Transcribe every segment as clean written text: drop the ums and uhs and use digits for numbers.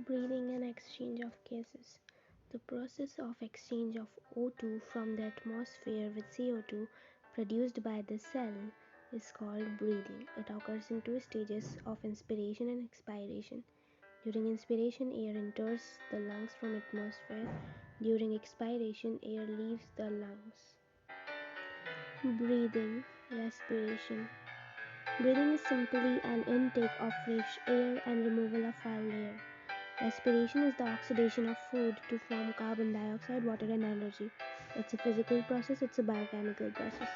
Breathing and exchange of gases. The process of exchange of O2 from the atmosphere with CO2 produced by the cell is called breathing. It occurs in two stages of inspiration and expiration. During inspiration, air enters the lungs from atmosphere. During expiration, air leaves the lungs. Breathing, respiration. Breathing is simply an intake of fresh air and removal of foul air. Respiration is the oxidation of food to form carbon dioxide, water, and energy. It's a physical process, it's a biochemical process.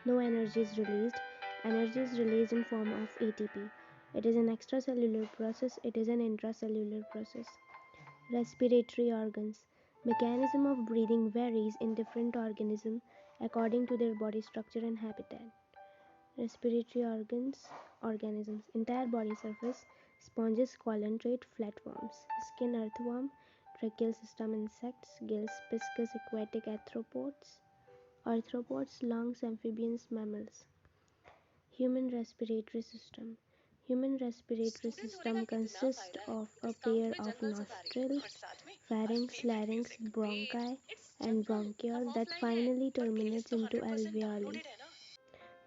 No energy is released. Energy is released in form of ATP. It is an extracellular process, it is an intracellular process. Respiratory organs. Mechanism of breathing varies in different organisms according to their body structure and habitat. Respiratory organisms. Entire body surface: sponges, coelenterates, flatworms. Skin, earthworm. Tracheal system, insects. Gills, piscis, aquatic arthropods. Lungs, amphibians, mammals. Human respiratory system. Human respiratory system consists of a pair of nostrils, pharynx, larynx, bronchi, and bronchioles that finally terminates into alveoli.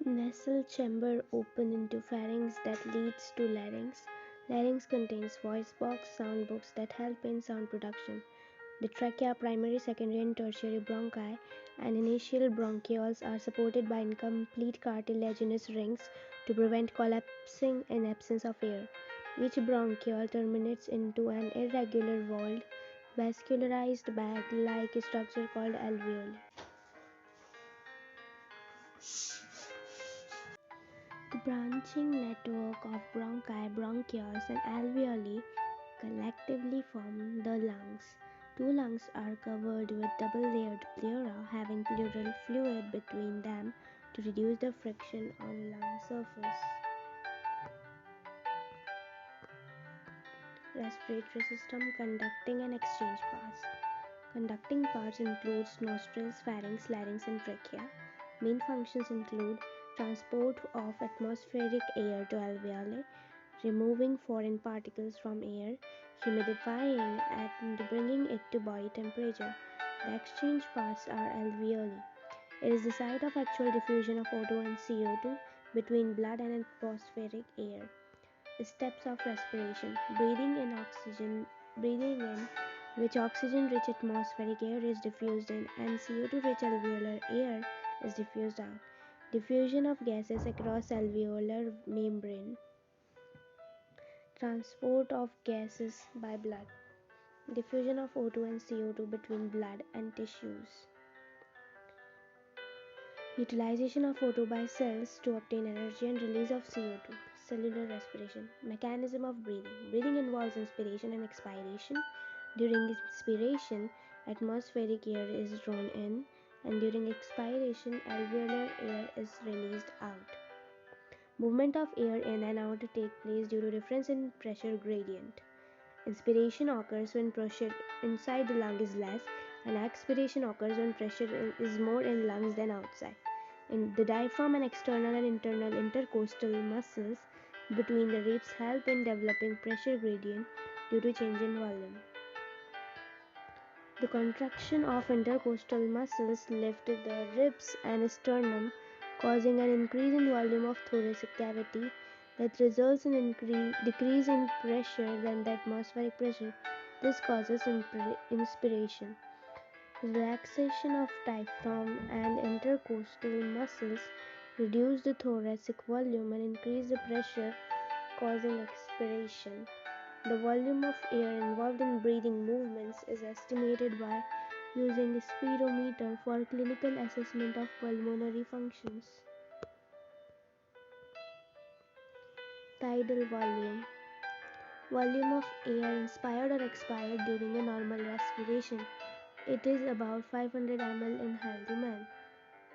Nasal chamber open into pharynx that leads to larynx. Larynx contains voice box, sound box that help in sound production. The trachea, primary, secondary, and tertiary bronchi and initial bronchioles are supported by incomplete cartilaginous rings to prevent collapsing in absence of air. Each bronchiole terminates into an irregular walled, vascularized bag-like structure called alveoli. The branching network of bronchi, bronchioles, and alveoli collectively form the lungs. Two lungs are covered with double-layered pleura, having pleural fluid between them to reduce the friction on lung surface. Respiratory system conducting and exchange parts. Conducting parts includes nostrils, pharynx, larynx, and trachea. Main functions include transport of atmospheric air to alveoli, removing foreign particles from air, humidifying and bringing it to body temperature. The exchange parts are alveoli. It is the site of actual diffusion of O2 and CO2 between blood and atmospheric air. Steps of respiration. Breathing in, which oxygen-rich atmospheric air is diffused in, and CO2-rich alveolar air is diffused out. Diffusion of gases across alveolar membrane. Transport of gases by blood. Diffusion of O2 and CO2 between blood and tissues. Utilization of O2 by cells to obtain energy and release of CO2. Cellular respiration. Mechanism of breathing. Breathing involves inspiration and expiration. During inspiration, atmospheric air is drawn in, and during expiration, alveolar air is released out. Movement of air in and out take place due to difference in pressure gradient. Inspiration occurs when pressure inside the lung is less, and expiration occurs when pressure is more in lungs than outside. In the diaphragm and external and internal intercostal muscles between the ribs help in developing pressure gradient due to change in volume. The contraction of intercostal muscles lift the ribs and sternum, causing an increase in volume of thoracic cavity that results in decrease in pressure than the atmospheric pressure. This causes inspiration. Relaxation of diaphragm and intercostal muscles reduce the thoracic volume and increase the pressure, causing expiration. The volume of air involved in breathing movements is estimated by using a speedometer for clinical assessment of pulmonary functions. Tidal volume. Volume of air inspired or expired during a normal respiration. It is about 500 ml in healthy man.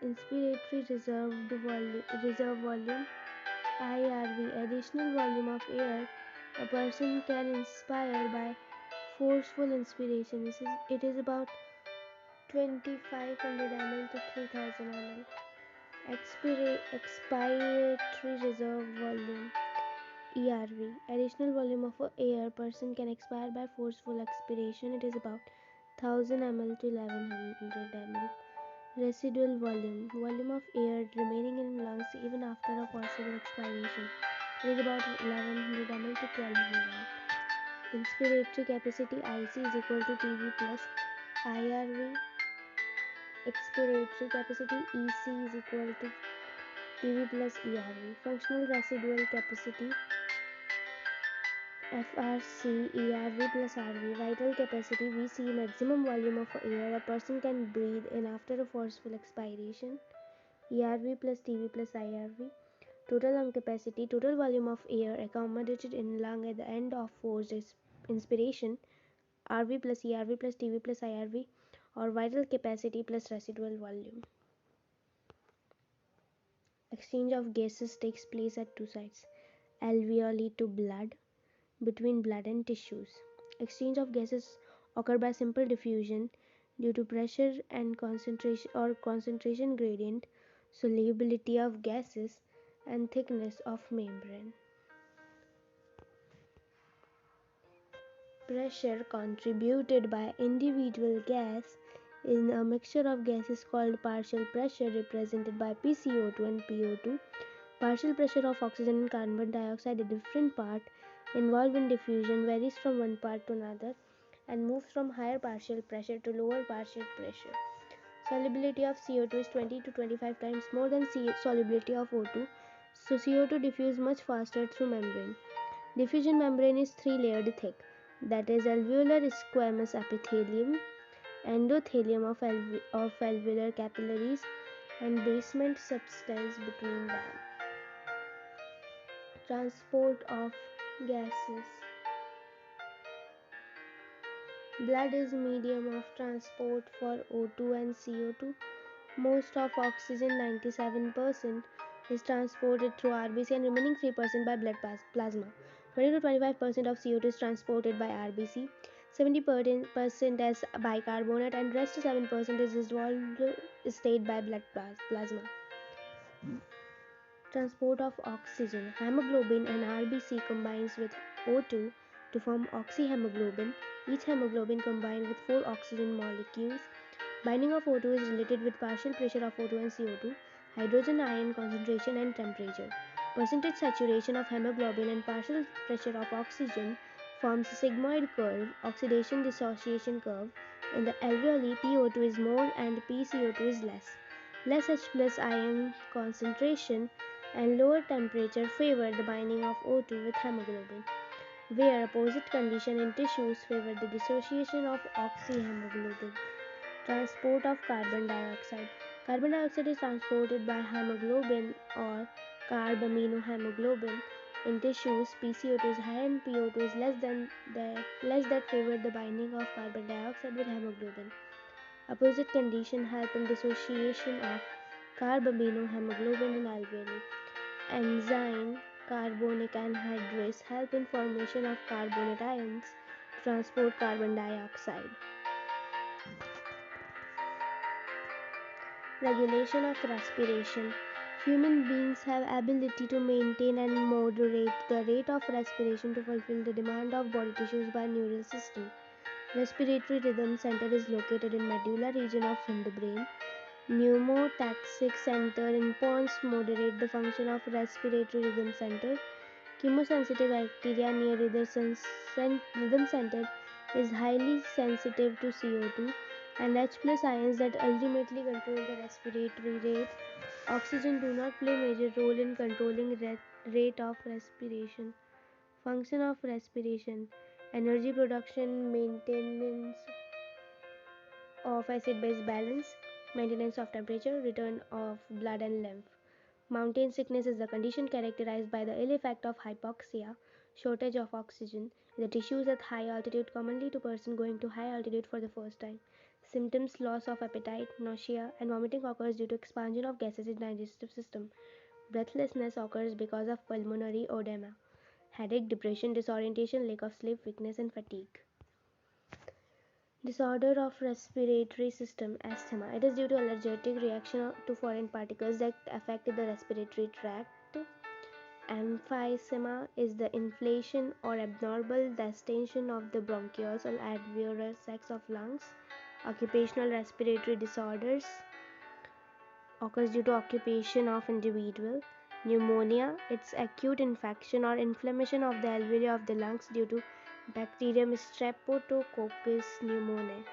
Inspiratory reserve volume IRV. Additional volume of air a person can inspire by forceful inspiration. It is about 2500 ml to 3000 ml. Expiratory reserve volume ERV, additional volume of air person can expire by forceful expiration. It is about 1000 ml to 1100 ml. Residual volume, volume of air remaining in lungs even after a forcible expiration. It is about 1100 ml to 1200 ml. Inspiratory capacity IC is equal to TV plus IRV. Expiratory capacity EC is equal to TV plus ERV. Functional residual capacity FRC ERV plus RV. Vital capacity VC, maximum volume of air a person can breathe in after a forceful expiration. ERV plus TV plus IRV. Total lung capacity, total volume of air accommodated in lung at the end of forced inspiration. RV plus ERV plus TV plus IRV, or vital capacity plus residual volume. Exchange of gases takes place at two sites: alveoli to blood, between blood and tissues. Exchange of gases occur by simple diffusion due to pressure and concentration gradient, solubility of gases, and thickness of membrane. Pressure contributed by individual gas in a mixture of gases called partial pressure, represented by PCO2 and PO2. Partial pressure of oxygen and carbon dioxide at different part involved in diffusion varies from one part to another and moves from higher partial pressure to lower partial pressure. Solubility of CO2 is 20 to 25 times more than solubility of O2, so CO2 diffuses much faster through membrane. Diffusion membrane is three-layered thick, that is alveolar squamous epithelium, endothelium of alveolar capillaries, and basement substance between them. Transport of gases. Blood is medium of transport for O2 and CO2. Most of oxygen, 97%, is transported through RBC and remaining 3% by blood plasma. 20 to 25% of CO2 is transported by RBC, 70% as bicarbonate, and rest 7% is dissolved state by blood plasma. Transport of oxygen. Hemoglobin and RBC combines with O2 to form oxyhemoglobin. Each hemoglobin combined with 4 oxygen molecules. Binding of O2 is related with partial pressure of O2 and CO2, hydrogen ion concentration and temperature. Percentage saturation of hemoglobin and partial pressure of oxygen forms a sigmoid curve, oxidation dissociation curve. In the alveoli, PO2 is more and PCO2 is less. Less H plus ion concentration and lower temperature favor the binding of O2 with hemoglobin, where opposite condition in tissues favor the dissociation of oxyhemoglobin. Transport of carbon dioxide. Carbon dioxide is transported by hemoglobin or carbaminohemoglobin in tissues. PCO2 is high and PO2 is less that favor the binding of carbon dioxide with hemoglobin. Opposite condition help in dissociation of carbaminohemoglobin in alveoli. Enzyme carbonic anhydrase help in formation of carbonate ions to transport carbon dioxide. Regulation of respiration. Human beings have ability to maintain and moderate the rate of respiration to fulfill the demand of body tissues by neural system. Respiratory rhythm center is located in medulla region of hindbrain. Pneumotaxic center in pons moderate the function of respiratory rhythm center. Chemosensitive bacteria near rhythm center is highly sensitive to CO2 and H plus ions that ultimately control the respiratory rate. Oxygen do not play major role in controlling rate of respiration. Function of respiration: energy production, maintenance of acid-base balance, maintenance of temperature, return of blood and lymph. Mountain sickness is the condition characterized by the ill effect of hypoxia, shortage of oxygen, in the tissues at high altitude, commonly to person going to high altitude for the first time. Symptoms: loss of appetite, nausea, and vomiting occurs due to expansion of gases in the digestive system. Breathlessness occurs because of pulmonary edema. Headache, depression, disorientation, lack of sleep, weakness, and fatigue. Disorder of respiratory system. Asthma. It is due to allergic reaction to foreign particles that affect the respiratory tract. Emphysema is the inflation or abnormal distension of the bronchioles or alveolar sacs of lungs. Occupational respiratory disorders occurs due to occupation of individual. Pneumonia, it's acute infection or inflammation of the alveoli of the lungs due to bacterium Streptococcus pneumoniae.